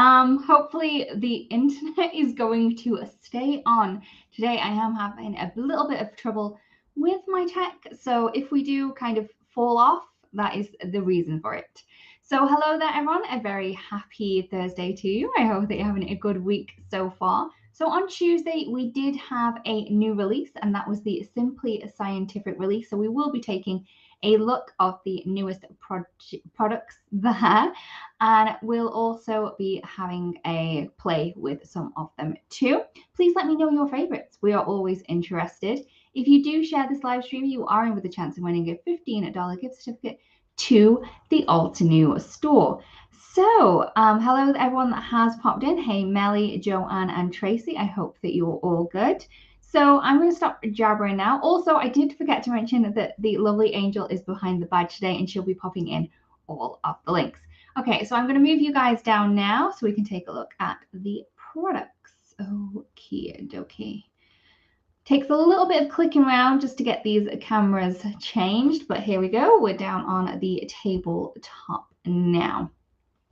Hopefully the internet is going to stay on. Today I am having a little bit of trouble with my tech, so if we do kind of fall off, that is the reason for it. So hello there everyone, a very happy Thursday to you. I hope that you're having a good week so far. So on Tuesday we did have a new release, and that was the Simply Scientific Release. So we will be taking a look of the newest products there, and we'll also be having a play with some of them too. Please let me know your favorites. We are always interested. If you do share this live stream, you are in with a chance of winning a $15 gift certificate to the Altenew store. So, hello everyone that has popped in. Hey, Melly, Joanne, and Tracy. I hope that you're all good. So I'm going to stop jabbering now. Also, I did forget to mention that the lovely Angel is behind the badge today, and she'll be popping in all of the links. Okay, so I'm going to move you guys down now so we can take a look at the products. Okie dokie. Takes a little bit of clicking around just to get these cameras changed, but here we go. We're down on the tabletop now.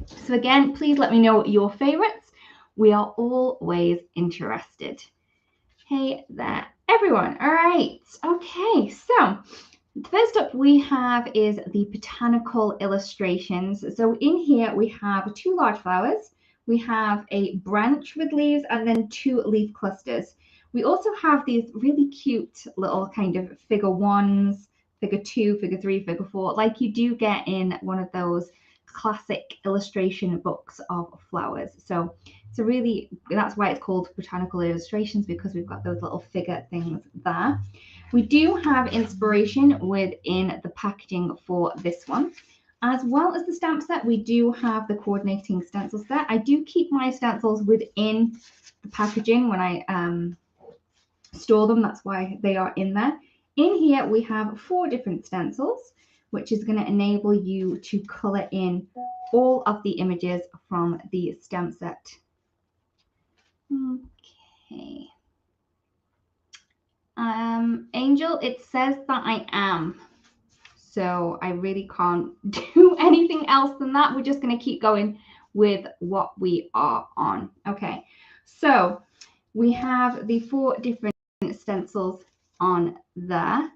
So again, please let me know your favorites. We are always interested. Hey there, everyone. All right. Okay, so first up we have is the Botanical illustrations. So in here we have 2 large flowers. We have a branch with leaves and then 2 leaf clusters. We also have these really cute little kind of figure 1s, figure 2, figure 3, figure 4, like you do get in one of those classic illustration books of flowers. So really, that's why it's called Botanical Illustrations, because we've got those little figure things there. We do have inspiration within the packaging for this one. As well as the stamp set, we do have the coordinating stencil set. I do keep my stencils within the packaging when I store them. That's why they are in there. In here, we have 4 different stencils, which is going to enable you to color in all of the images from the stamp set. Okay. Angel, it says that I am. So I really can't do anything else than that. We're just going to keep going with what we are on. Okay. So we have the 4 different stencils on there.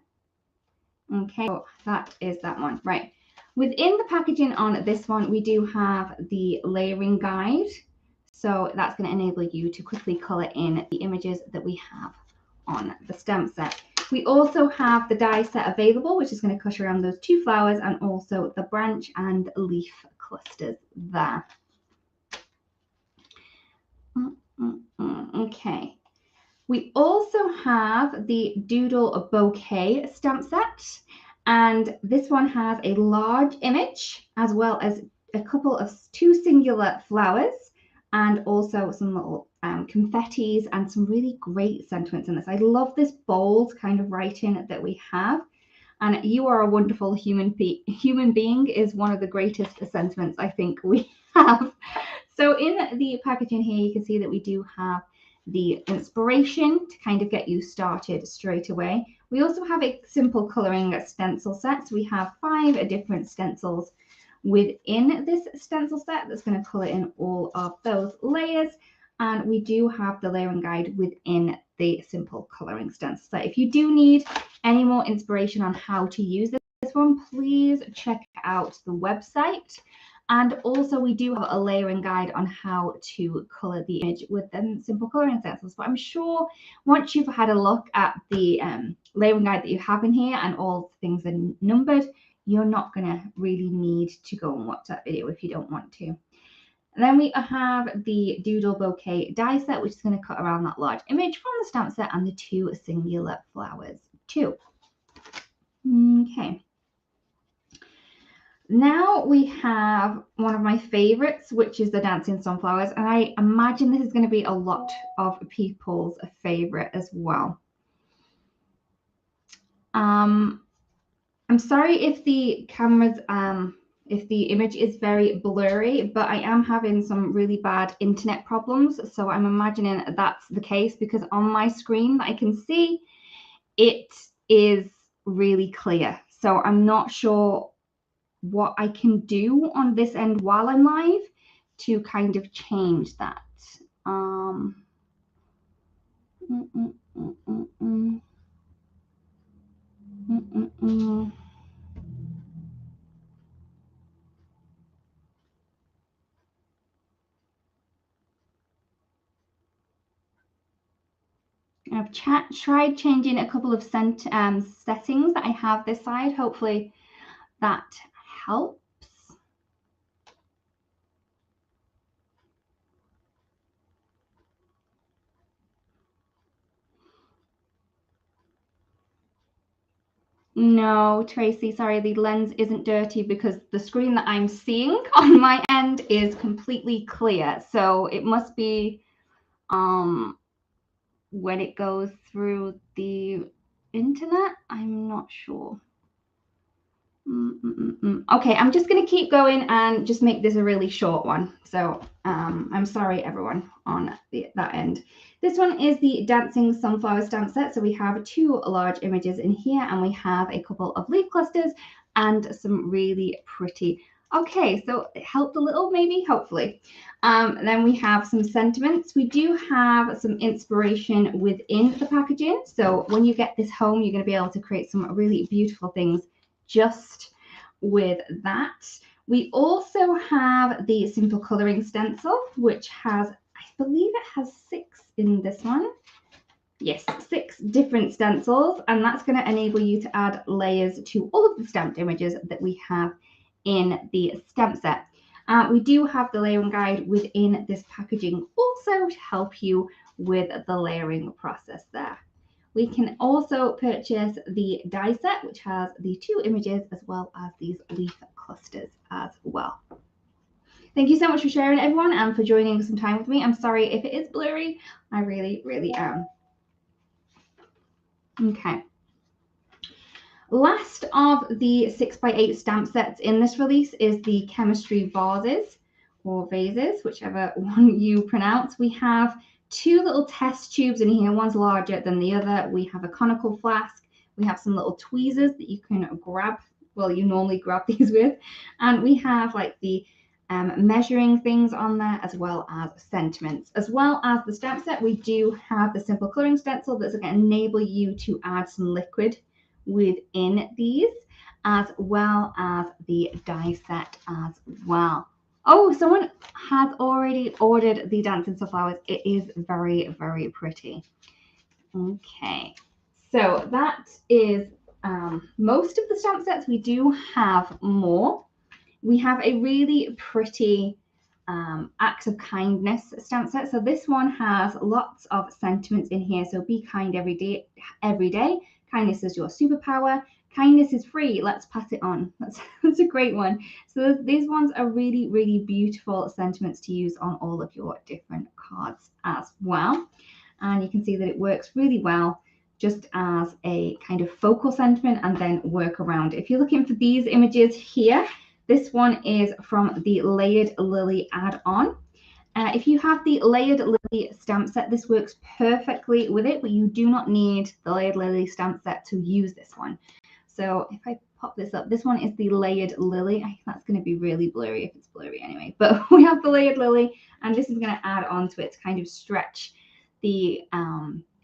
Okay. So that is that one. Right. Within the packaging on this one, we do have the layering guide. So that's going to enable you to quickly color in the images that we have on the stamp set. We also have the die set available, which is going to cut around those 2 flowers and also the branch and leaf clusters there. Okay. We also have the Doodle Bouquet stamp set, and this one has a large image as well as a couple of 2 singular flowers, and also some little confettis and some really great sentiments in this. I love this bold kind of writing that we have. And "you are a wonderful human being" is one of the greatest sentiments I think we have. So in the packaging here, you can see that we do have the inspiration to kind of get you started straight away. We also have a simple coloring stencil set. So we have 5 different stencils within this stencil set that's going to color in all of those layers, and we do have the layering guide within the simple coloring stencil set. If you do need any more inspiration on how to use this one, please check out the website. And also we do have a layering guide on how to color the image with them simple coloring stencils. But I'm sure once you've had a look at the layering guide that you have in here and all the things are numbered, you're not going to really need to go and watch that video if you don't want to. And then we have the Doodle Bouquet die set, which is going to cut around that large image from the stamp set and the 2 singular flowers too. Okay. Now we have one of my favorites, which is the Dancing Sunflowers. And I imagine this is going to be a lot of people's favorite as well. I'm sorry if the cameras, if the image is very blurry, but I am having some really bad internet problems. So I'm imagining that's the case, because on my screen that I can see, it is really clear. So I'm not sure what I can do on this end while I'm live to kind of change that. Mm, mm, mm, mm, mm, mm. Mm, mm, mm. I've tried changing a couple of settings that I have this side. Hopefully that helps. No, Tracy, sorry, the lens isn't dirty because the screen that I'm seeing on my end is completely clear. So it must be when it goes through the internet. I'm not sure. Okay, I'm just going to keep going and just make this a really short one. So I'm sorry, everyone, on that end. This one is the Dancing Sunflower stamp set. So we have 2 large images in here, and we have a couple of leaf clusters and some really pretty. Okay, so it helped a little, maybe, hopefully. Then we have some sentiments. We do have some inspiration within the packaging. So when you get this home, you're going to be able to create some really beautiful things just with that. We also have the simple coloring stencil, which has, I believe it has 6 in this one. Yes, 6 different stencils, and that's going to enable you to add layers to all of the stamped images that we have in the stamp set. We do have the layering guide within this packaging also to help you with the layering process there. We can also purchase the die set, which has the 2 images as well as these leaf clusters as well. Thank you so much for sharing, everyone, and for joining some time with me. I'm sorry if it is blurry. I really, really am. Okay. Last of the 6x8 stamp sets in this release is the chemistry vases or vases, whichever one you pronounce. We have 2 little test tubes in here. One's larger than the other. We have a conical flask. We have some little tweezers that you can grab. Well, you normally grab these with. And we have like the measuring things on there, as well as sentiments. As well as the stamp set, we do have the simple coloring stencil that's going to enable you to add some liquid within these, as well as the die set as well. Oh, someone has already ordered the Dancing Sunflowers. It is very, very pretty. Okay, so that is most of the stamp sets. We do have more. We have a really pretty acts of kindness stamp set. So this one has lots of sentiments in here. So be kind every day. Every day. Kindness is your superpower. Kindness is free. Let's pass it on. That's a great one. So these ones are really, really beautiful sentiments to use on all of your different cards as well. And you can see that it works really well just as a kind of focal sentiment and then work around. If you're looking for these images here, this one is from the Layered Lily add-on. If you have the Layered Lily stamp set, this works perfectly with it, but you do not need the Layered Lily stamp set to use this one. So if I pop this up, this one is the Layered Lily. I think that's going to be really blurry if it's blurry anyway, but we have the Layered Lily, and this is going to add on to it to kind of stretch the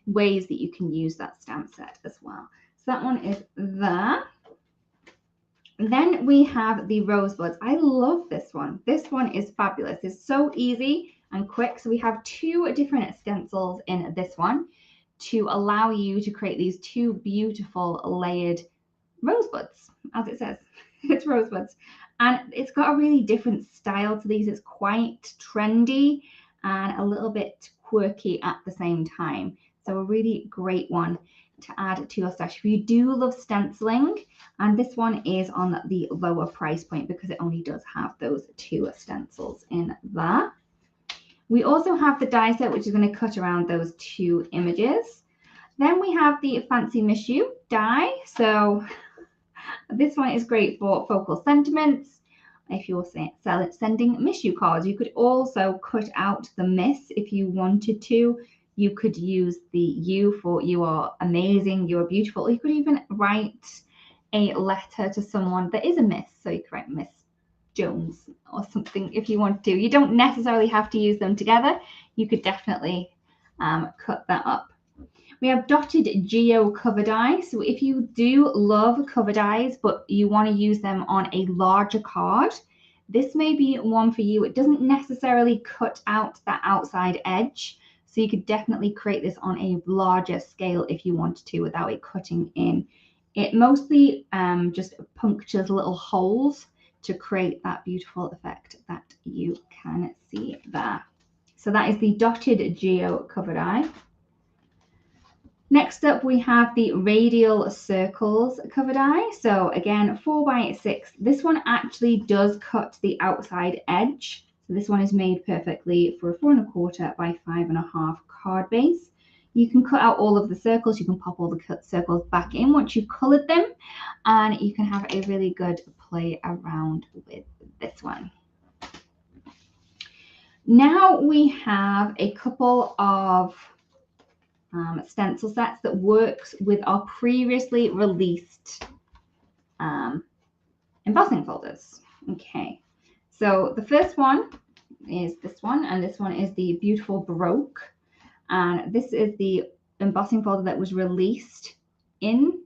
ways that you can use that stamp set as well. So that one is there. Then we have the rosebuds. I love this one. This one is fabulous. It's so easy and quick. So we have 2 different stencils in this one to allow you to create these 2 beautiful layered rosebuds, as it says. It's rosebuds. And it's got a really different style to these. It's quite trendy and a little bit quirky at the same time. So a really great one to add to your stash if you do love stenciling. And this one is on the lower price point because it only does have those 2 stencils in there. We also have the die set, which is going to cut around those 2 images. Then we have the Fancy Miss You die. So this one is great for focal sentiments. If you're sending miss you cards, you could also cut out the miss if you wanted to. You could use the you for you are amazing, you are beautiful. Or you could even write a letter to someone that is a miss. So you could write Miss Jones or something if you want to. You don't necessarily have to use them together. You could definitely cut that up. We have dotted geo cover die. So if you do love cover dies, but you want to use them on a larger card, this may be one for you. It doesn't necessarily cut out that outside edge. So you could definitely create this on a larger scale if you wanted to without it cutting in. It mostly just punctures little holes to create that beautiful effect that you can see there. So that is the dotted geo cover die. Next up, we have the radial circles cover die. So again, 4x6. This one actually does cut the outside edge. So this one is made perfectly for a 4¼ by 5½ card base. You can cut out all of the circles. You can pop all the circles back in once you've colored them, and you can have a really good play around with this one. Now we have a couple of stencil sets that works with our previously released embossing folders. Okay, so the first one is this one, and this one is the Beautiful Baroque, and this is the embossing folder that was released in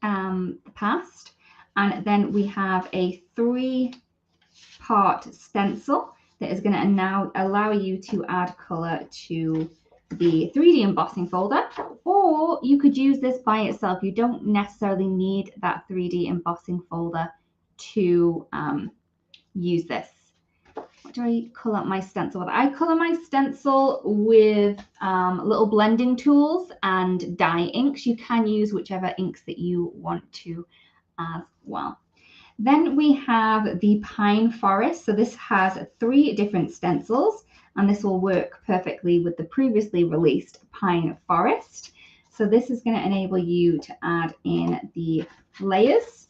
the past. And then we have a 3-part stencil that is going to now allow you to add color to the 3D embossing folder, or you could use this by itself. You don't necessarily need that 3D embossing folder to use this. What do I color my stencil with? I color my stencil with little blending tools and dye inks. You can use whichever inks that you want to as well. Then we have the Pine Forest. So this has 3 different stencils, and this will work perfectly with the previously released Pine Forest. So this is going to enable you to add in the layers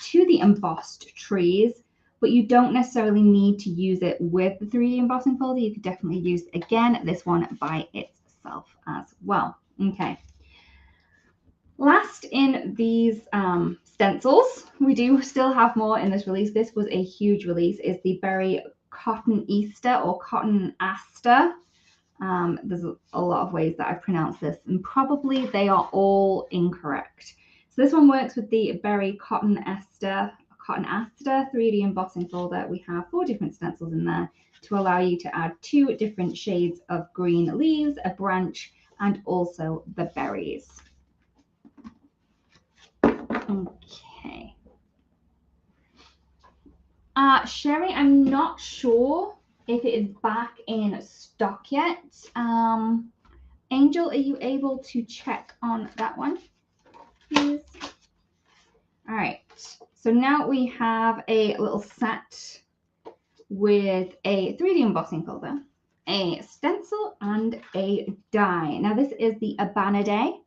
to the embossed trees, but you don't necessarily need to use it with the 3D embossing folder. You could definitely use, again, this one by itself as well. Okay. Last in these stencils, we do still have more in this release. This was a huge release, is the Berry Cotton Easter or Cotton Aster. There's a lot of ways that I've pronounced this, and probably they are all incorrect. So this one works with the Berry Cotton Aster 3D embossing folder. We have 4 different stencils in there to allow you to add 2 different shades of green leaves, a branch, and also the berries. Okay. Sherry, I'm not sure if it is back in stock yet. Angel, are you able to check on that one, please? All right. So now we have a little set with a 3D embossing folder, a stencil, and a die. Now this is the Abana Day.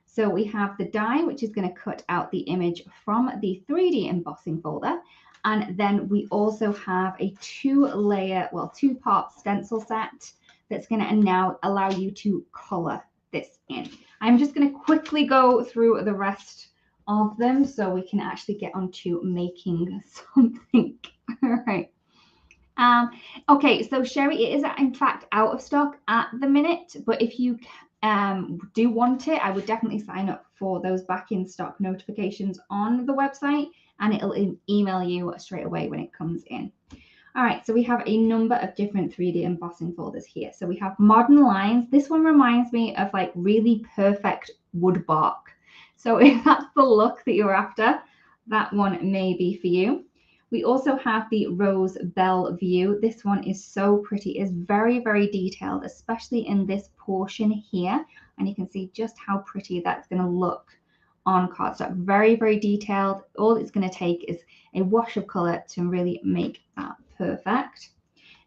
So we have the die, which is going to cut out the image from the 3D embossing folder. And then we also have a 2-part stencil set that's going to now allow you to color this in. I'm just going to quickly go through the rest of them so we can actually get onto making something. All right. Okay, so Sherry, it is in fact out of stock at the minute, but if you do want it, I would definitely sign up for those back in stock notifications on the website, and it'll email you straight away when it comes in. All right, so we have a number of different 3D embossing folders here. So we have Modern Lines. This one reminds me of like really perfect wood bark. So if that's the look that you're after, that one may be for you. We also have the Rose Bell View. This one is so pretty. It's very, very detailed, especially in this portion here. And you can see just how pretty that's going to look on cardstock. Very, very detailed. All it's going to take is a wash of color to really make that perfect.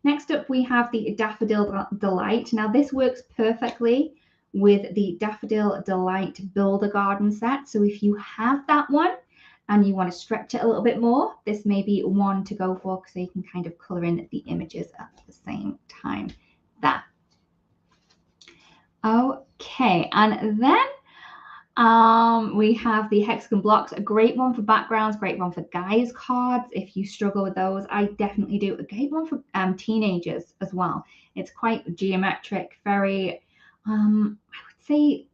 Next up, we have the Daffodil Delight. Now, this works perfectly with the Daffodil Delight Builder Garden set. So if you have that one, and you want to stretch it a little bit more, this may be one to go for, so you can kind of color in the images at the same time there. Okay, and then We have the hexagon blocks, a great one for backgrounds, great one for guys cards. If you struggle with those, I definitely do. A great one for teenagers as well. It's quite geometric, very, I would say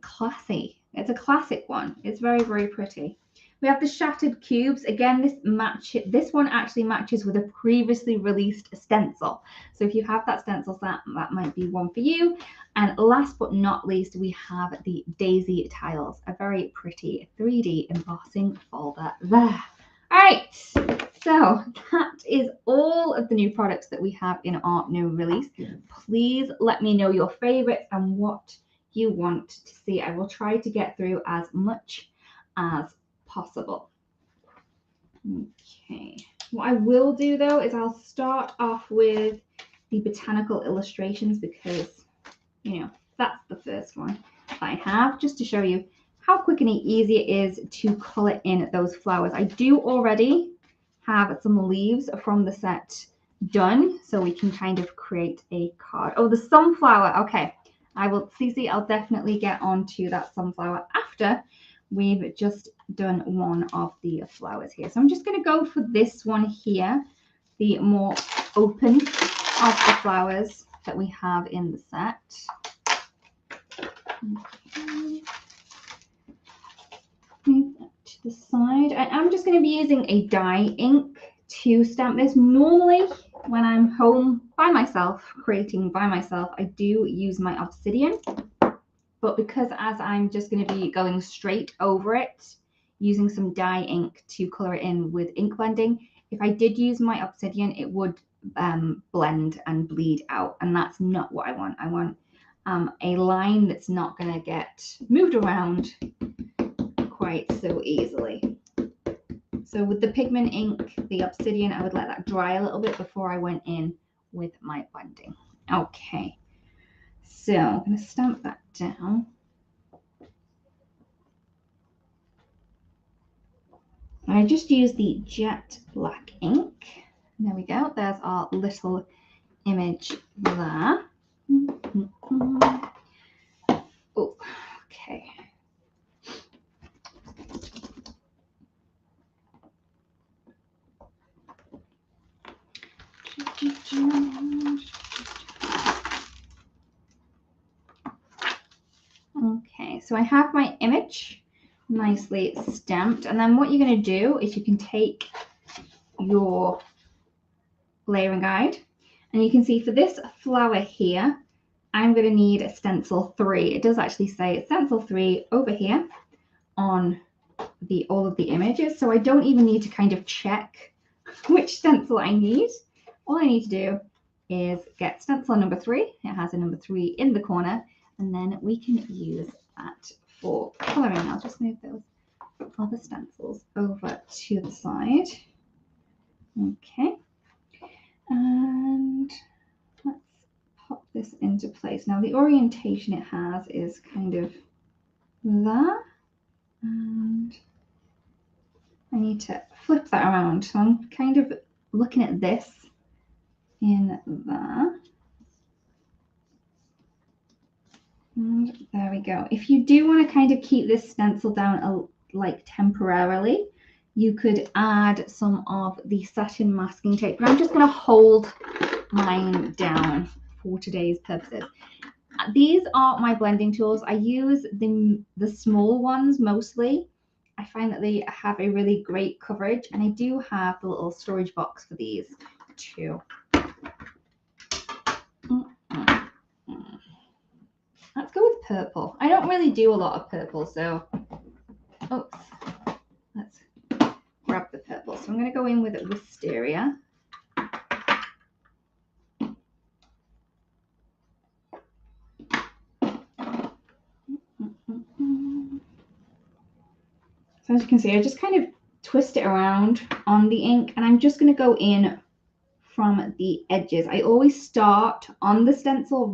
classy. It's a classic one. It's very, very pretty. We have the shattered cubes. Again, this one actually matches with a previously released stencil. So if you have that stencil, that might be one for you. And last but not least, we have the daisy tiles, a very pretty 3D embossing folder there. All right, so that is all of the new products that we have in our new release. Please let me know your favorites and what you want to see. I will try to get through as much as possible. Okay, what I will do though is I'll start off with the botanical illustrations because, you know, that's the first one that I have, just to show you how quick and easy it is to color in those flowers. I do already have some leaves from the set done, so we can kind of create a card. Oh, the sunflower. Okay, Cece, I'll definitely get onto that sunflower after we've just done one of the flowers here. So I'm just going to go for this one here, the more open of the flowers that we have in the set. Okay. Move that to the side. I'm just going to be using a dye ink to stamp this. Normally, when I'm home by myself, creating by myself, I do use my obsidian. But because as I'm just going to be going straight over it, using some dye ink to color it in with ink blending, if I did use my obsidian, it would blend and bleed out. And that's not what I want. I want a line that's not going to get moved around quite so easily. So with the pigment ink, the obsidian, I would let that dry a little bit before I went in with my blending. Okay, so I'm going to stamp that down. I just use the jet black ink. There we go. There's our little image there. Oh, okay. Okay, so I have my image nicely stamped, and then what you're going to do is you can take your layering guide, and you can see for this flower here, I'm going to need a stencil 3. It does actually say stencil 3 over here on all of the images, so I don't even need to kind of check which stencil I need. All I need to do is get stencil number 3. It has a number 3 in the corner, and then we can use that for coloring. I'll just move those other stencils over to the side. Okay, and let's pop this into place. Now the orientation it has is kind of there, and I need to flip that around. So I'm kind of looking at this in there. And there we go. If you do want to kind of keep this stencil down like temporarily, you could add some of the satin masking tape. But I'm just going to hold mine down for today's purposes. These are my blending tools. I use the small ones mostly. I find that they have a really great coverage, and I do have the little storage box for these too. Let's go with purple. I don't really do a lot of purple, so let's grab the purple. So I'm going to go in with Wisteria. So as you can see, I just kind of twist it around on the ink, and I'm just going to go in from the edges. I always start on the stencil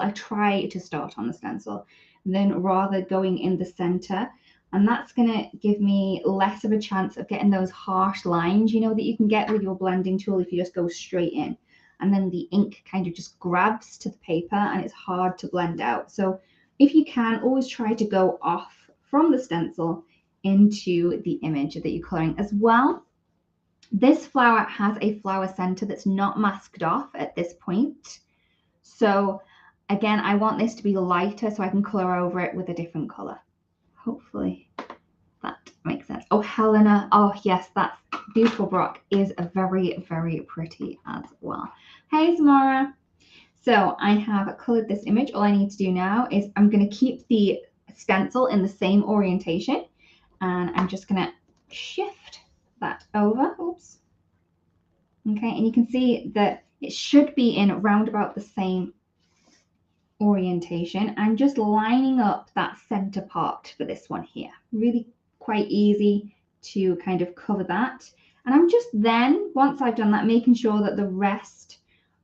I try to start on the stencil, then rather going in the center. And that's going to give me less of a chance of getting those harsh lines, you know, that you can get with your blending tool if you just go straight in. And then the ink kind of just grabs to the paper and it's hard to blend out. So if you can, always try to go off from the stencil into the image that you're coloring as well. This flower has a flower center that's not masked off at this point. So again, I want this to be lighter so I can color over it with a different color. Hopefully that makes sense. Oh, Helena. Oh, yes, that beautiful Brock is very, very pretty as well. Hey, Samara. So I have colored this image. All I need to do now is I'm going to keep the stencil in the same orientation, and I'm just going to shift that over. Oops. Okay, and you can see that it should be in round about the same orientation. I'm just lining up that center part for this one here. Really quite easy to kind of cover that. And I'm just then, once I've done that, making sure that the rest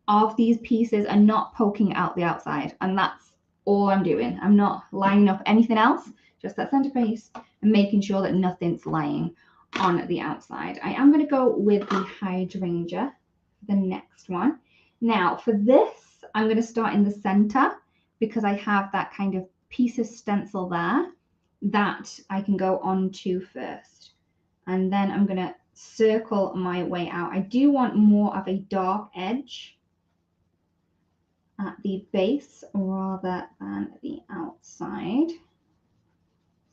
of these pieces are not poking out the outside. And that's all I'm doing. I'm not lining up anything else, just that center piece, and making sure that nothing's lying on the outside. I am going to go with the hydrangea for the next one. Now for this, I'm going to start in the center because I have that kind of piece of stencil there that I can go on to first. And then I'm going to circle my way out. I do want more of a dark edge at the base rather than the outside.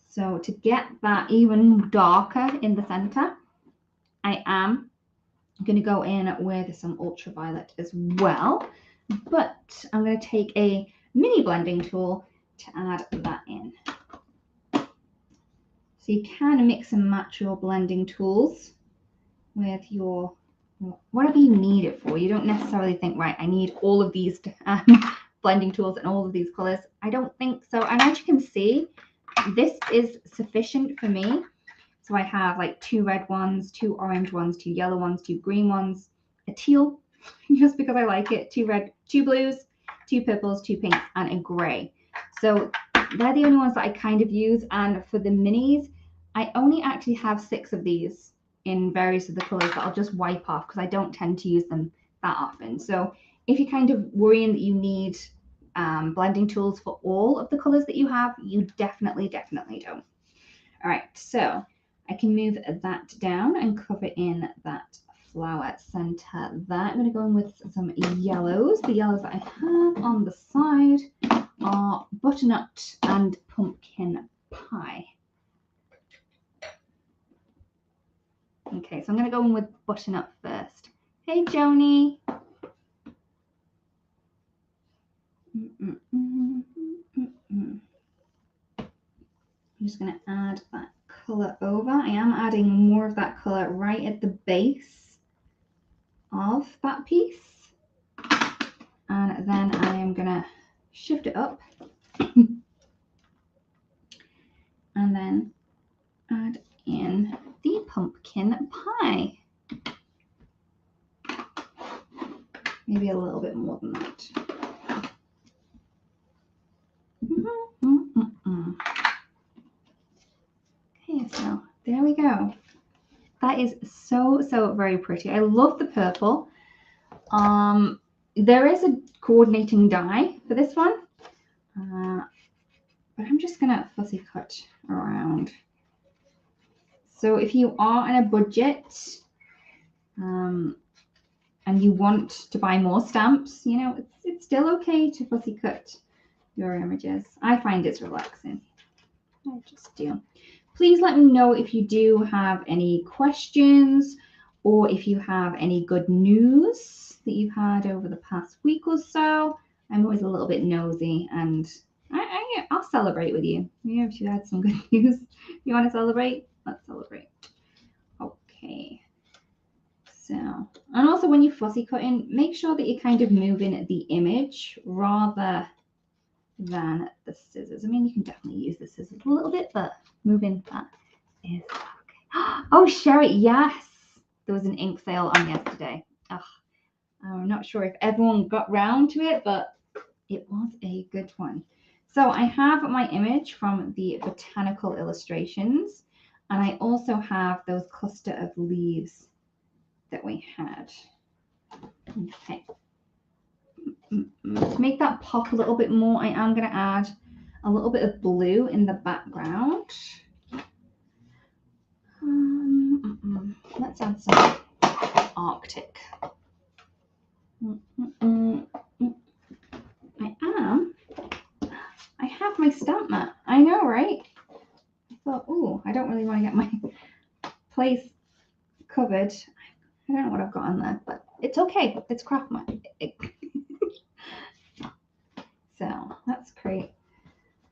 So to get that even darker in the center, I am going to go in with some ultraviolet as well. But I'm going to take a mini blending tool to add that in. So you can mix and match your blending tools with your whatever you need it for. You don't necessarily think, right, I need all of these blending tools and all of these colors. I don't think so. And as you can see, this is sufficient for me. So I have like 2 red ones, 2 orange ones, 2 yellow ones, 2 green ones, a teal, just because I like it, 2 red, 2 blues, 2 purples, 2 pinks, and a gray. So they're the only ones that I kind of use. And for the minis, I only actually have 6 of these in various of the colors that I'll just wipe off because I don't tend to use them that often. So if you're kind of worrying that you need blending tools for all of the colors that you have, you definitely don't. All right, so I can move that down and cover in that flower center there. I'm going to go in with some yellows. The yellows that I have on the side are butternut and pumpkin pie. Okay, so I'm going to go in with butternut first. Hey, Joni. I'm just going to add that color over. I am adding more of that color right at the base of that piece. And then I am going to shift it up and then add in the pumpkin pie. Maybe a little bit more than that. Okay, so there we go. That is so very pretty. I love the purple. There is a coordinating die for this one, but I'm just gonna fussy cut around. So if you are on a budget and you want to buy more stamps, you know, it's still okay to fussy cut your images. I find it's relaxing. I just do. Please let me know if you do have any questions or if you have any good news that you've had over the past week or so. I'm always a little bit nosy and I'll celebrate with you. Yeah, if you had some good news you want to celebrate, let's celebrate. Okay. So, and also when you're fussy cutting, make sure that you're kind of moving the image rather than the scissors. I mean, you can definitely use the scissors a little bit, but moving that is okay. Oh, Sherry, yes. There was an ink sale on yesterday. Oh, I'm not sure if everyone got round to it, but it was a good one. So I have my image from the Botanical illustrations, and I also have those cluster of leaves that we had. Okay. To make that pop a little bit more, I am going to add a little bit of blue in the background. Let's add some Arctic. I have my stamp mat. I know, right? I thought, oh, I don't really want to get my place covered. I don't know what I've got on there, but it's okay. It's craft mat. So that's great.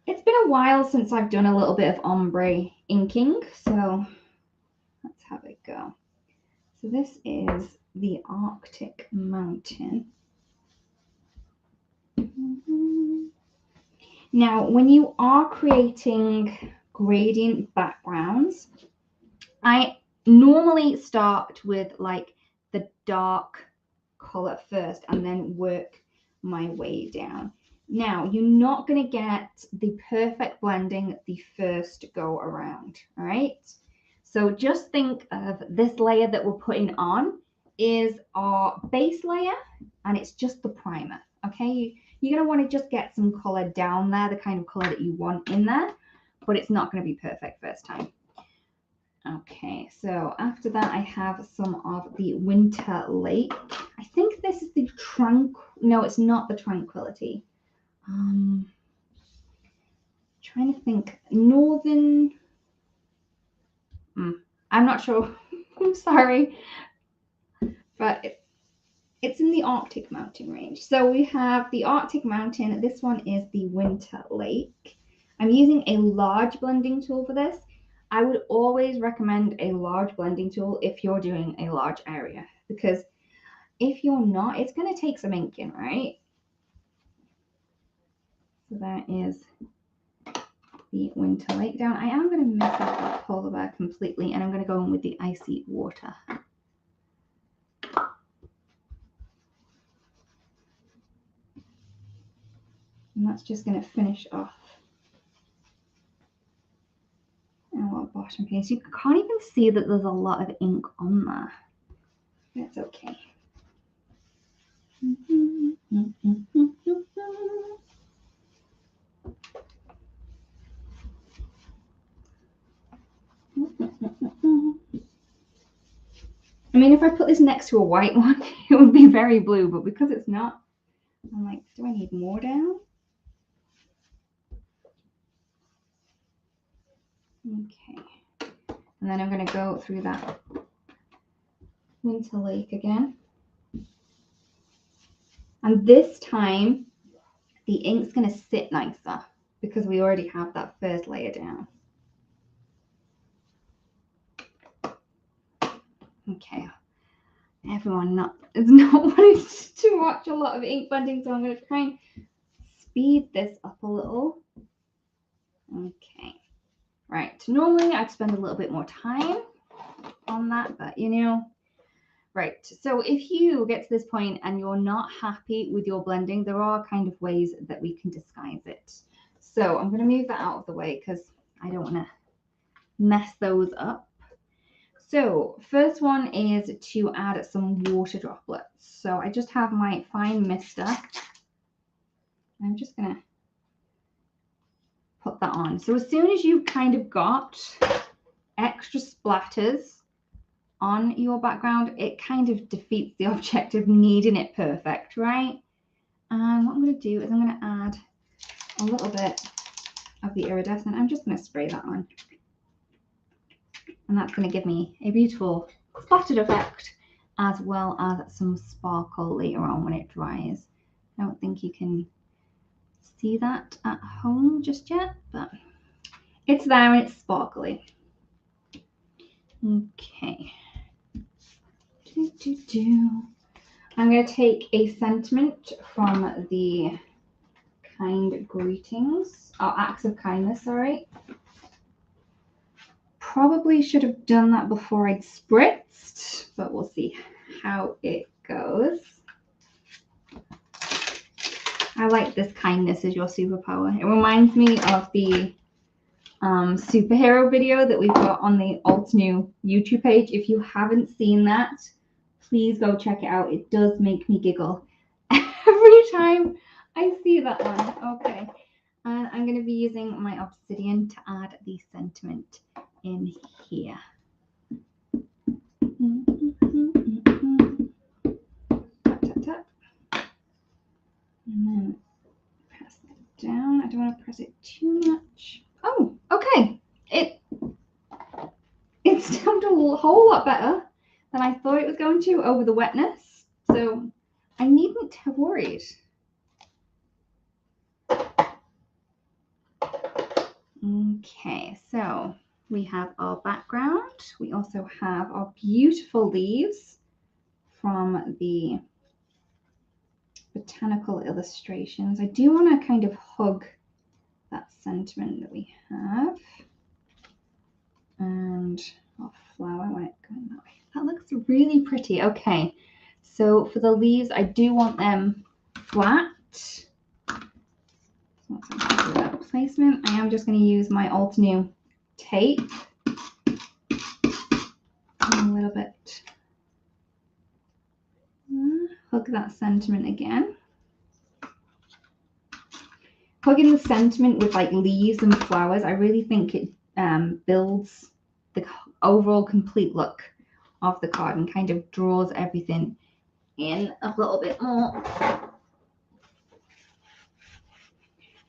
It's been a while since I've done a little bit of ombre inking, so let's have it go. So this is the Arctic Mountain. Now, when you are creating gradient backgrounds, I normally start with like the dark color first and then work my way down. Now, you're not going to get the perfect blending the first go around, all right? So just think of this layer that we're putting on is our base layer, and it's just the primer, okay? You're going to want to just get some color down there, the kind of color that you want in there, but it's not going to be perfect first time. Okay, so after that, I have some of the Winter Lake. I think this is the no, it's not the Tranquility. Trying to think, Northern, I'm not sure. I'm sorry, but it's in the Arctic Mountain range. So we have the Arctic Mountain. This one is the Winter Lake. I'm using a large blending tool for this. I would always recommend a large blending tool if you're doing a large area, because if you're not, it's going to take some inking, right? So that is the Winter Lake down. I am going to miss out that polar bear completely, and I'm going to go in with the icy water. And that's just going to finish off our bottom piece. You can't even see that there's a lot of ink on there. That's okay. I mean, if I put this next to a white one, it would be very blue, but because it's not, I'm like, do I need more down? Okay. And then I'm going to go through that Winter Lake again. And this time, the ink's going to sit nicer because we already have that first layer down. Okay. Everyone is not wanting to watch a lot of ink blending, so I'm going to try and speed this up a little. Okay. Right. Normally, I'd spend a little bit more time on that, but you know. Right, so if you get to this point and you're not happy with your blending, there are kind of ways that we can disguise it. So I'm going to move that out of the way because I don't want to mess those up. So first one is to add some water droplets. So I just have my fine mister. I'm just going to put that on. So as soon as you've kind of got extra splatters on your background, it kind of defeats the object of needing it perfect, right? And what I'm going to do is I'm going to add a little bit of the iridescent. I'm just going to spray that on. And that's going to give me a beautiful splattered effect as well as some sparkle later on when it dries. I don't think you can see that at home just yet, but it's there and it's sparkly. Okay. I'm going to take a sentiment from the Kind Greetings, or Acts of Kindness, sorry. Probably should have done that before I'd spritzed, but we'll see how it goes. I like this kindness is your superpower. It reminds me of the superhero video that we've got on the Alt New YouTube page. If you haven't seen that, please go check it out. It does make me giggle every time I see that one. Okay. And I'm going to be using my obsidian to add the sentiment in here. Tap, tap, tap. And then press it down. I don't want to press it too much. Oh, okay. It stamped a whole lot better than I thought it was going to over the wetness. So I needn't have worried. Okay, so we have our background. We also have our beautiful leaves from the Botanical illustrations. I do want to kind of hug that sentiment that we have. And our flower, I want it going that way. That looks really pretty. Okay, so for the leaves, I do want them flat. So once I'm happy with that placement, I am just going to use my Altenew tape a little bit. Hug that sentiment again. Hugging the sentiment with like leaves and flowers, I really think it builds the overall complete look of the card and kind of draws everything in a little bit more.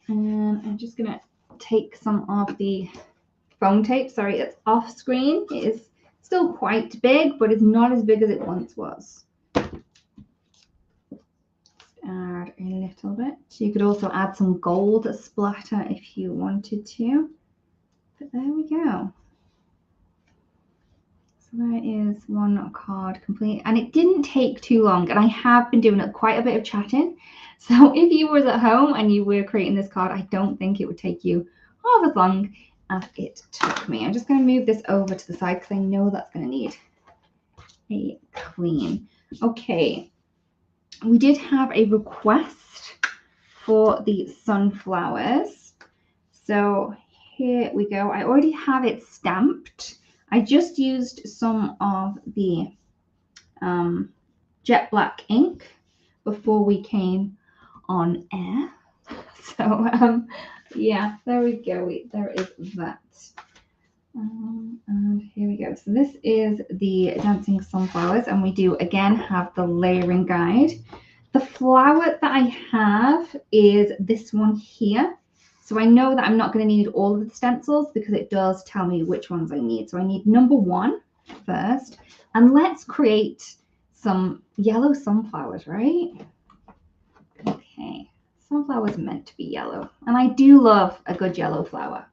And I'm just gonna take some of the foam tape. Sorry, it's off screen. It is still quite big, but it's not as big as it once was. Add a little bit. You could also add some gold splatter if you wanted to. But there we go. So there is one card complete, and it didn't take too long, and I have been doing quite a bit of chatting. So if you was at home and you were creating this card, I don't think it would take you half as long as it took me. I'm just going to move this over to the side because I know that's going to need a clean. Okay, we did have a request for the sunflowers. So here we go. I already have it stamped. I just used some of the jet black ink before we came on air. So yeah, there we go. There is that. And here we go. So this is the Dancing Sunflowers, and we do again have the layering guide. The flower that I have is this one here. So I know that I'm not going to need all of the stencils because it does tell me which ones I need. So I need number 1 first. And let's create some yellow sunflowers, right? Okay. Sunflowers are meant to be yellow. And I do love a good yellow flower.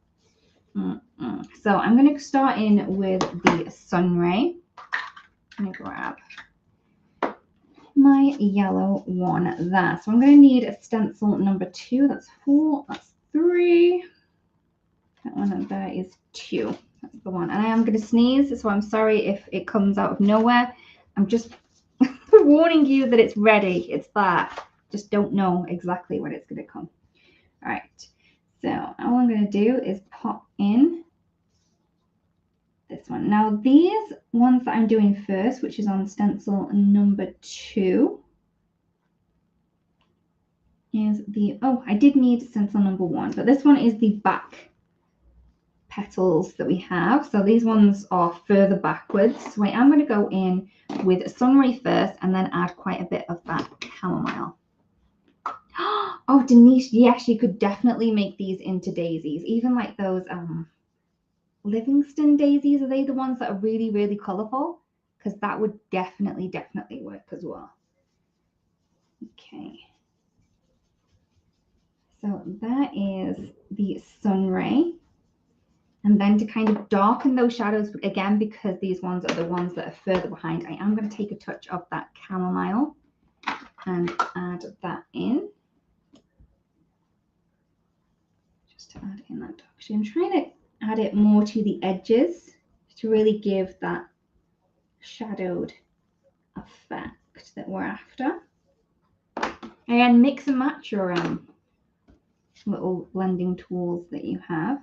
So I'm going to start in with the Sunray. I'm going to grab my yellow one there. So I'm going to need a stencil number 2. That's 4. That's 3. That one there is 2. That's the one. And I am going to sneeze, so I'm sorry if it comes out of nowhere. I'm just warning you that it's ready. It's there. Just don't know exactly when it's going to come. All right. So all I'm going to do is pop in this one. Now these ones that I'm doing first, which is on stencil number 2, is the, oh, I did need stencil number 1, but this one is the back petals that we have. So these ones are further backwards. So I am going to go in with Sunray first and then add quite a bit of that chamomile. Oh, Denise, yes, you could definitely make these into daisies, even like those Livingston daisies. Are they the ones that are really, really colorful? Because that would definitely work as well. Okay. So that is the Sunray. And then to kind of darken those shadows, again, because these ones are the ones that are further behind, I am going to take a touch of that chamomile and add that in. Just to add in that dark shade. I'm trying to add it more to the edges to really give that shadowed effect that we're after. Again, mix and match your little blending tools that you have.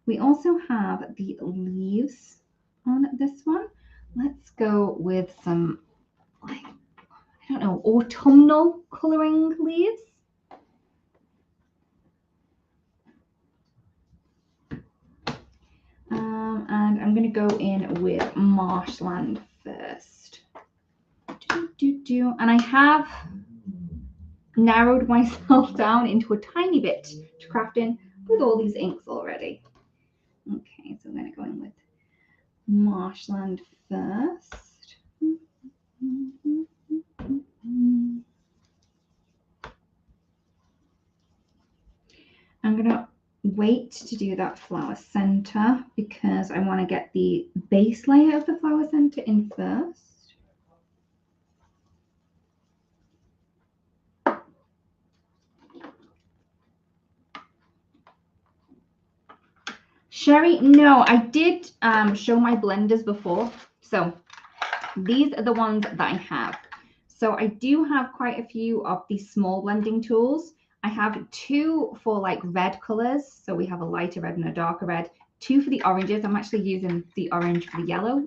We also have the leaves on this one. Let's go with some, like, I don't know, autumnal coloring leaves. going to go in with Marshland first. And I have narrowed myself down into a tiny bit to craft in with all these inks already. Okay, so I'm going to go in with Marshland first. I'm going to wait to do that flower center because I want to get the base layer of the flower center in first. Sherry, no, I did show my blenders before. So these are the ones that I have. So I do have quite a few of these small blending tools. I have 2 for like red colors. So we have a lighter red and a darker red. 2 for the oranges. I'm actually using the orange for the yellow.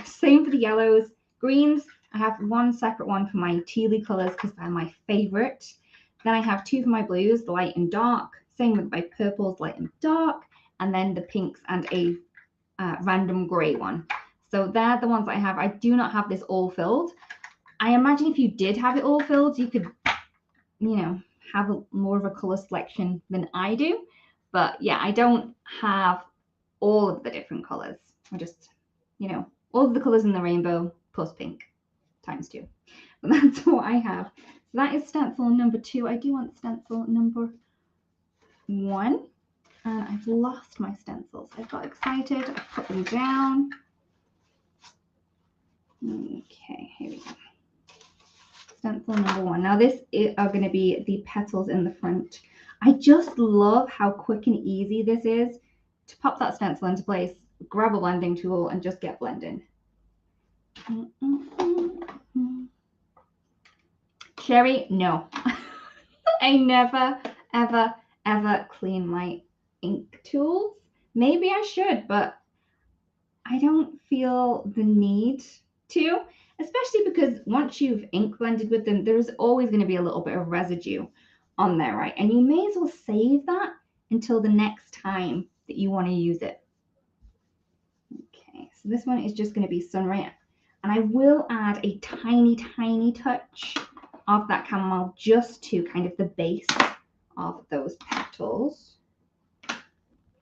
Same for the yellows. Greens, I have 1 separate one for my tealy colors because they're my favorite. Then I have 2 for my blues, the light and dark. Same with my purples, light and dark. And then the pinks and a random gray one. So they're the ones I have. I do not have this all filled. I imagine if you did have it all filled, you could, you know, have more of a color selection than I do. But yeah, I don't have all of the different colors. I just, you know, all of the colors in the rainbow plus pink times 2. But that's what I have. So that is stencil number 2. I do want stencil number 1. And I've lost my stencils. I got excited. I put them down. Okay, here we go. Stencil number 1. Now this are going to be the petals in the front. I just love how quick and easy this is to pop that stencil into place, grab a blending tool, and just get blending. Sherry, no. I never, ever, ever clean my ink tools. Maybe I should, but I don't feel the need to, especially because once you've ink blended with them, there's always going to be a little bit of residue on there, right? And you may as well save that until the next time that you want to use it. Okay, so this one is just going to be Sunray. And I will add a tiny, tiny touch of that chamomile just to kind of the base of those petals.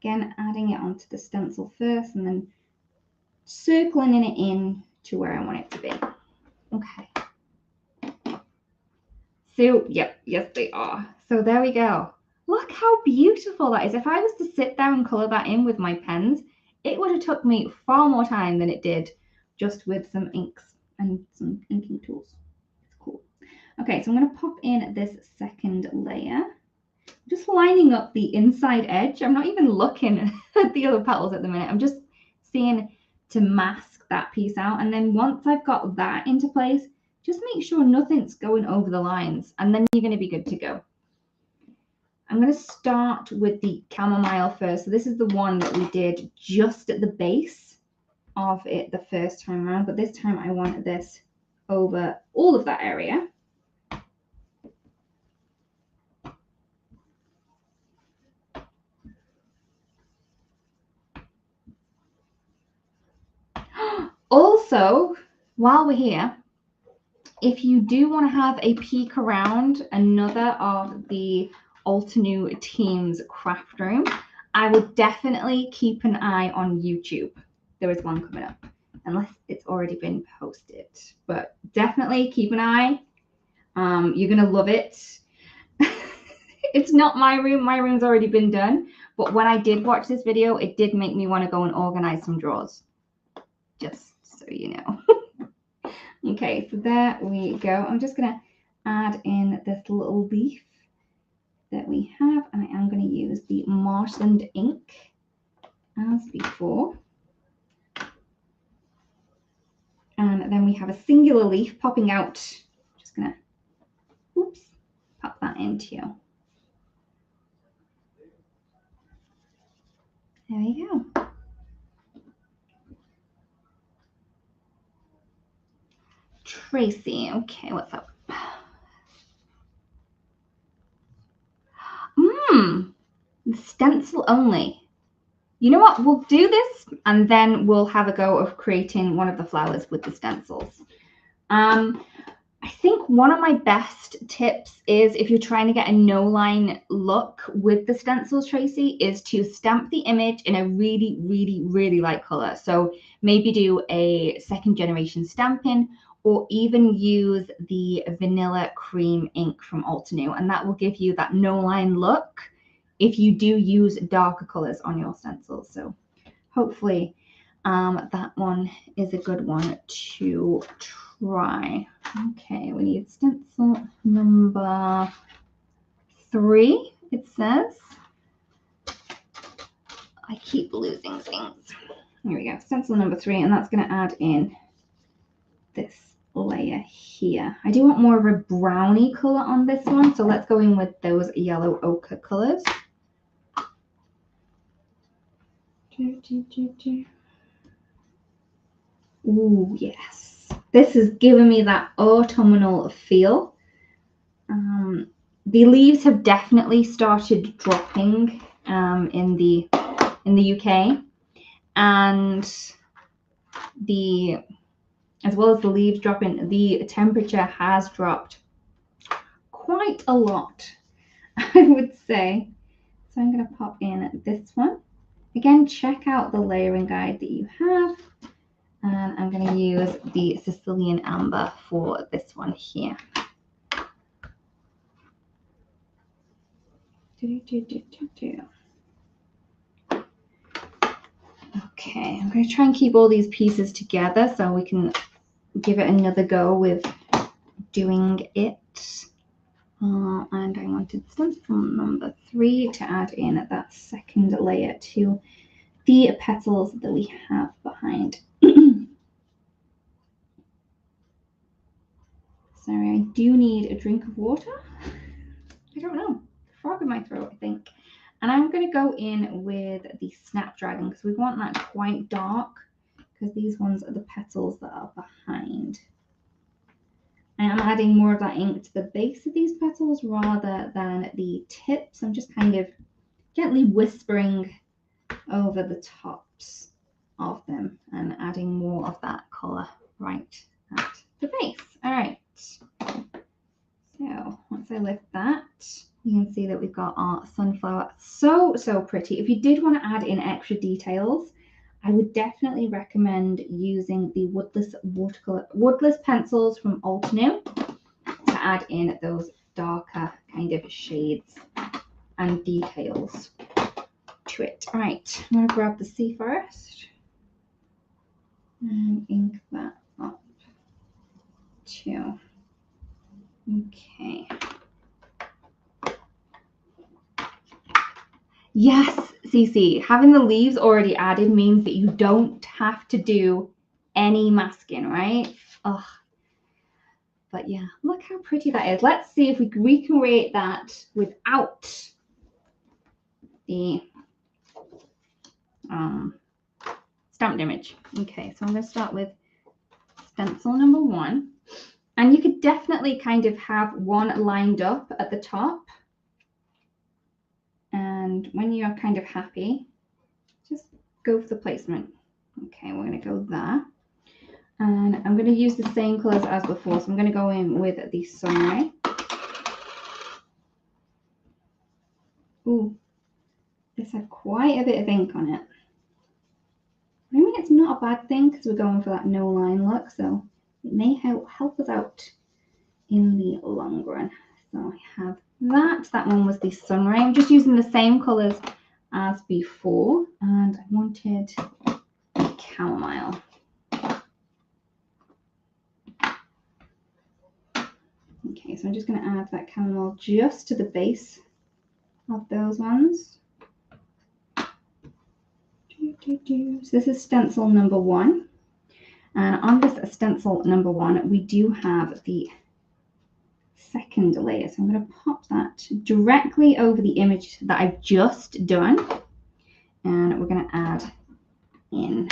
Again, adding it onto the stencil first and then circling it in to where I want it to be. Okay. So, yep, yes they are. So there we go. Look how beautiful that is. If I was to sit there and color that in with my pens, it would have took me far more time than it did just with some inks and some inking tools. It's cool. Okay, so I'm going to pop in this second layer. Just lining up the inside edge. I'm not even looking at the other petals at the minute. I'm just seeing to mask that piece out. And then once I've got that into place, just make sure nothing's going over the lines. And then you're going to be good to go. I'm going to start with the chamomile first. So this is the one that we did just at the base of it the first time around. But this time I wanted this over all of that area. Also, while we're here, if you do want to have a peek around another of the Altenew team's craft room, I would definitely keep an eye on YouTube. There is one coming up, unless it's already been posted. But definitely keep an eye. You're going to love it. It's not my room. My room's already been done. But when I did watch this video, it did make me want to go and organize some drawers. Just so you know. Okay, so there we go. I'm just going to add in this little leaf that we have, and I am going to use the Marshland ink as before. And then we have a singular leaf popping out. Just going to, oops, pop that into you. There we go. Tracy, okay, what's up? The stencil only. you know what? We'll do this and then we'll have a go of creating one of the flowers with the stencils. I think one of my best tips is, if you're trying to get a no-line look with the stencils, Tracy, is to stamp the image in a really, really, really light color. So maybe do a second generation stamping, or even use the vanilla cream ink from Altenew, and that will give you that no-line look if you do use darker colors on your stencils. So hopefully that one is a good one to try. Okay, we need stencil number 3, it says. I keep losing things. Here we go, stencil number 3, and that's going to add in this layer here. I do want more of a browny color on this one, so let's go in with those yellow ochre colors. Ooh, yes. This is giving me that autumnal feel. The leaves have definitely started dropping in the UK, and as well as the leaves dropping, the temperature has dropped quite a lot, I would say. So I'm going to pop in this one. Again, check out the layering guide that you have. And I'm going to use the Sicilian Amber for this one here. Okay, I'm going to try and keep all these pieces together so we can give it another go with doing it. And I wanted stencil number 3 to add in that second layer to the petals that we have behind. Sorry, I do need a drink of water. I don't know, frog in my throat, I think. And I'm going to go in with the Snapdragon because we want that quite dark, because these ones are the petals that are behind. And I'm adding more of that ink to the base of these petals rather than the tips. I'm just kind of gently whispering over the tops of them and adding more of that colour right at the base. All right. So once I lift that, you can see that we've got our sunflower. So pretty. If you did want to add in extra details, I would definitely recommend using the woodless pencils from Altenew to add in those darker kind of shades and details to it. All right, I'm going to grab the sea forest and ink that up too. Okay. Yes, Cece, having the leaves already added means that you don't have to do any masking, right? Oh, but yeah, look how pretty that is. Let's see if we can recreate that without the stamped image. Okay, so I'm going to start with stencil number 1. And you could definitely kind of have one lined up at the top. And when you're kind of happy, just go for the placement. Okay, we're going to go there. And I'm going to use the same colors as before. So I'm going to go in with the Sunray. Ooh, this had quite a bit of ink on it. I mean, it's not a bad thing because we're going for that no line look. So it may help us out in the long run. So I have that one was the Sunray. I'm just using the same colors as before, and I wanted chamomile. Okay, so I'm just going to add that chamomile just to the base of those ones. So this is stencil number 1, and on this stencil number 1 we do have the second layer, so I'm going to pop that directly over the image that I've just done, and we're going to add in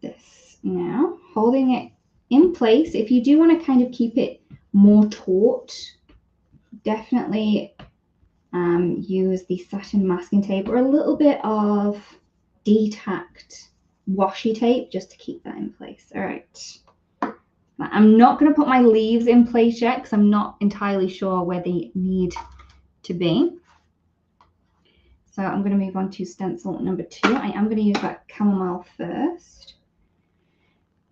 this now, holding it in place. If you do want to kind of keep it more taut, definitely use the satin masking tape or a little bit of D-tacked washi tape just to keep that in place. All right. I'm not going to put my leaves in place yet because I'm not entirely sure where they need to be. So I'm going to move on to stencil number 2. I am going to use that chamomile first.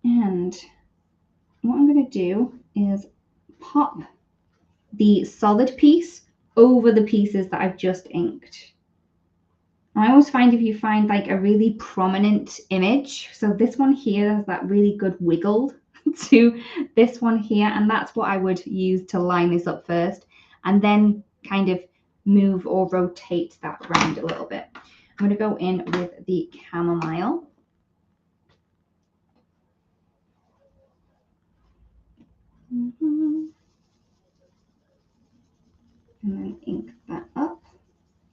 And what I'm going to do is pop the solid piece over the pieces that I've just inked. I always find if you find like a really prominent image, so this one here has that really good wiggle to this one here, and that's what I would use to line this up first, and then kind of move or rotate that around a little bit. I'm going to go in with the chamomile. And then ink that up.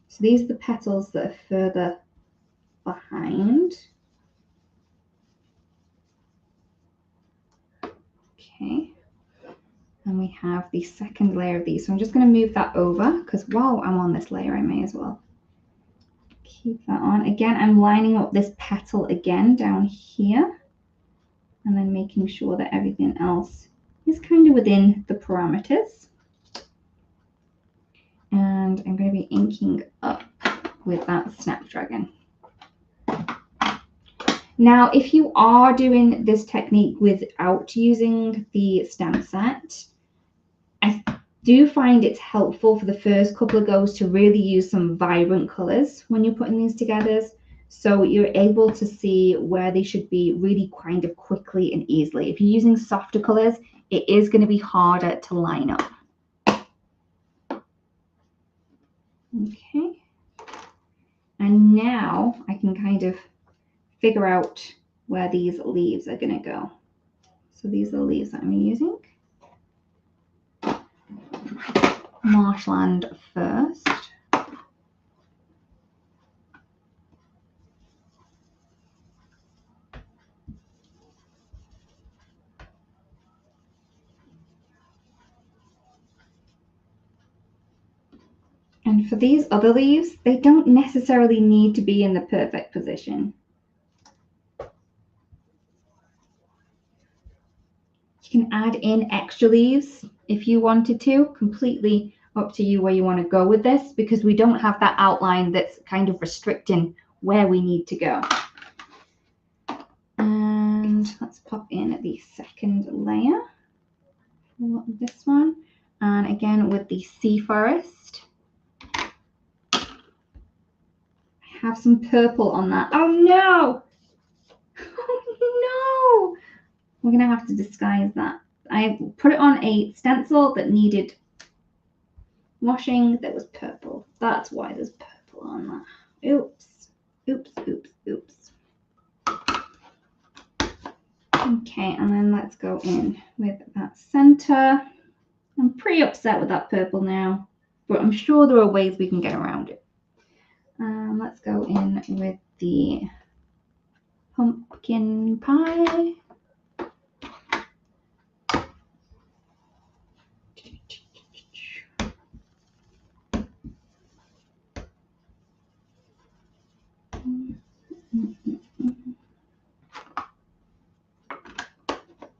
So these are the petals that are further behind. Okay. And we have the second layer of these. So I'm just going to move that over because while I'm on this layer, I may as well keep that on. Again, I'm lining up this petal again down here and then making sure that everything else is kind of within the parameters. And I'm going to be inking up with that Snapdragon. Now, if you are doing this technique without using the stamp set, I do find it's helpful for the first couple of goes to really use some vibrant colors when you're putting these together, so you're able to see where they should be really kind of quickly and easily. If you're using softer colors, it is going to be harder to line up. Okay, and now I can kind of figure out where these leaves are going to go. So these are the leaves that I'm using. Marshland first. And for these other leaves, they don't necessarily need to be in the perfect position. You can add in extra leaves if you wanted to, completely up to you where you want to go with this, because we don't have that outline that's kind of restricting where we need to go. And let's pop in the second layer for this one. And again with the sea forest. I have some purple on that. Oh no! Oh no! We're going to have to disguise that. I put it on a stencil that needed washing that was purple. That's why there's purple on that. Oops. Oops, oops, oops. Okay, and then let's go in with that center. I'm pretty upset with that purple now, but I'm sure there are ways we can get around it. Let's go in with the pumpkin pie.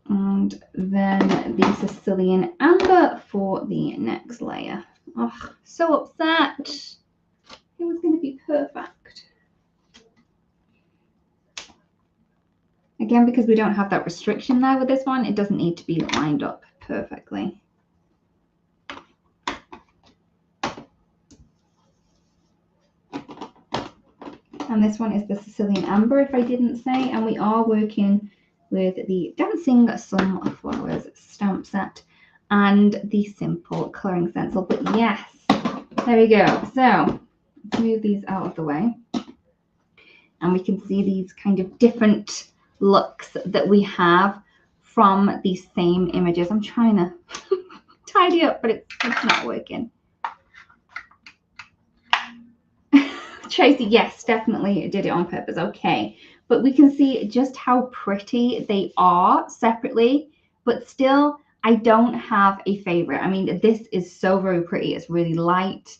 And then the Sicilian amber for the next layer. Oh, so upset. It was going to be perfect. Again, because we don't have that restriction there with this one, it doesn't need to be lined up perfectly. And this one is the Sicilian amber, if I didn't say, and we are working with the Dancing Sunflowers stamp set and the simple colouring stencil. But yes, there we go. So let's move these out of the way. And we can see these kind of different looks that we have from these same images. I'm trying to tidy up, but it's not working. Tracy, yes, definitely did it on purpose. Okay. But we can see just how pretty they are separately, but still I don't have a favorite. I mean, this is so very pretty. It's really light.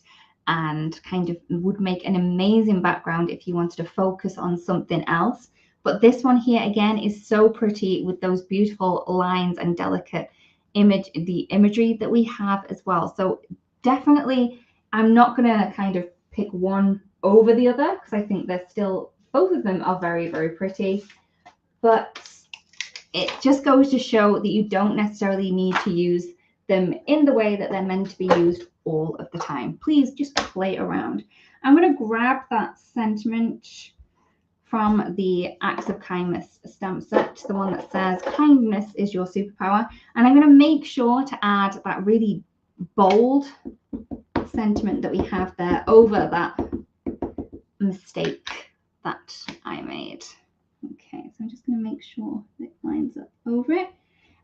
and kind of would make an amazing background if you wanted to focus on something else. But this one here again is so pretty with those beautiful lines and delicate the imagery that we have as well. So definitely, I'm not going to kind of pick one over the other because I think they're still, both of them are very, very pretty. But it just goes to show that you don't necessarily need to use them in the way that they're meant to be used all of the time. Please just play around. I'm going to grab that sentiment from the Acts of Kindness stamp set, the one that says kindness is your superpower. And I'm going to make sure to add that really bold sentiment that we have there over that mistake that I made. Okay, so I'm just going to make sure it lines up over it,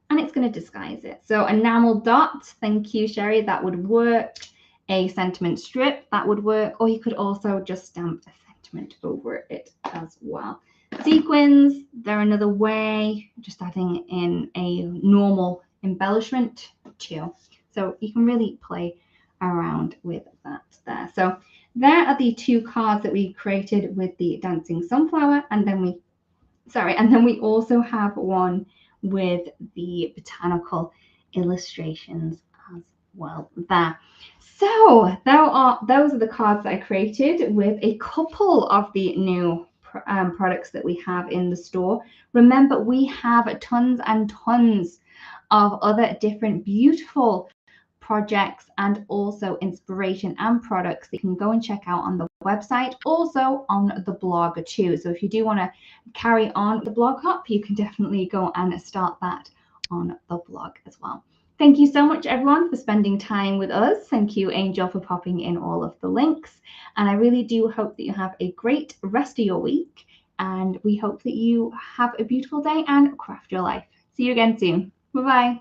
and it's going to disguise it. So enamel dot, thank you, Sherry, that would work. A sentiment strip, that would work, or you could also just stamp a sentiment over it as well. Sequins, they're another way, just adding in a normal embellishment too. So you can really play around with that there. So there are the two cards that we created with the dancing sunflower, and then we also have one with the botanical illustrations as well there. So those are the cards that I created with a couple of the new products that we have in the store. Remember, we have tons and tons of other different beautiful projects and also inspiration and products that you can go and check out on the website, also on the blog too. So if you do want to carry on the blog hop, you can definitely go and start that on the blog as well. Thank you so much, everyone, for spending time with us. Thank you, Angel, for popping in all of the links. And I really do hope that you have a great rest of your week. And we hope that you have a beautiful day and craft your life. See you again soon. Bye-bye.